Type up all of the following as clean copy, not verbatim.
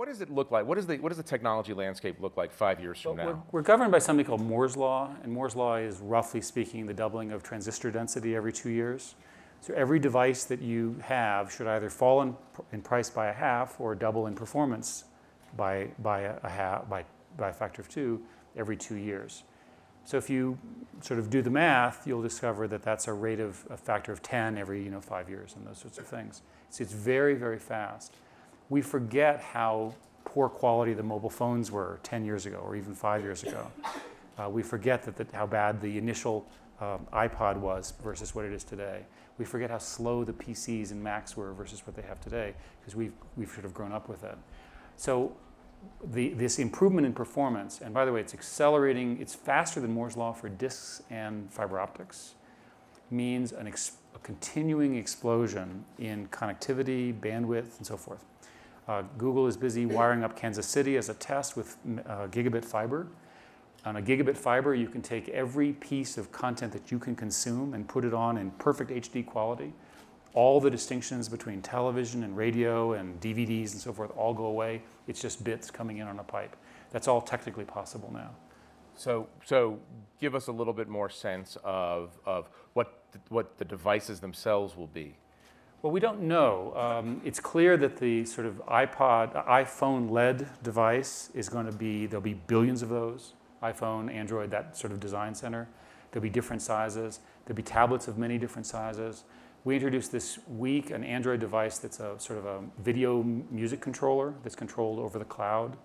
What does it look like? What does the technology landscape look like 5 years from Well, now? we're governed by something called Moore's Law, and Moore's Law is, roughly speaking, the doubling of transistor density every 2 years. So every device that you have should either fall in price by a half or double in performance by a factor of 2 every 2 years. So if you sort of do the math, you'll discover that that's a rate of a factor of 10 every 5 years and those sorts of things. So it's very, very fast. We forget how poor quality the mobile phones were 10 years ago or even 5 years ago. We forget how bad the initial iPod was versus what it is today. We forget how slow the PCs and Macs were versus what they have today because we've sort of grown up with it. So this improvement in performance, and by the way, it's accelerating, it's faster than Moore's Law for disks and fiber optics, means a continuing explosion in connectivity, bandwidth, and so forth. Google is busy wiring up Kansas City as a test with gigabit fiber. On a gigabit fiber, you can take every piece of content that you can consume and put it on in perfect HD quality. All the distinctions between television and radio and DVDs and so forth all go away. It's just bits coming in on a pipe. That's all technically possible now. So give us a little bit more sense of what the devices themselves will be. Well, we don't know. It's clear that the sort of iPhone-led device is going to be, there'll be billions of those. iPhone, Android, that sort of design center. There'll be different sizes. There'll be tablets of many different sizes. We introduced this week an Android device that's a sort of a video music controller that's controlled over the cloud.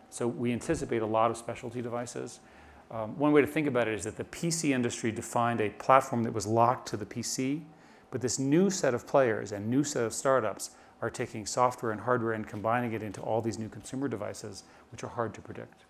So we anticipate a lot of specialty devices. One way to think about it is that the PC industry defined a platform that was locked to the PC, but this new set of players and new set of startups are taking software and hardware and combining it into all these new consumer devices, which are hard to predict.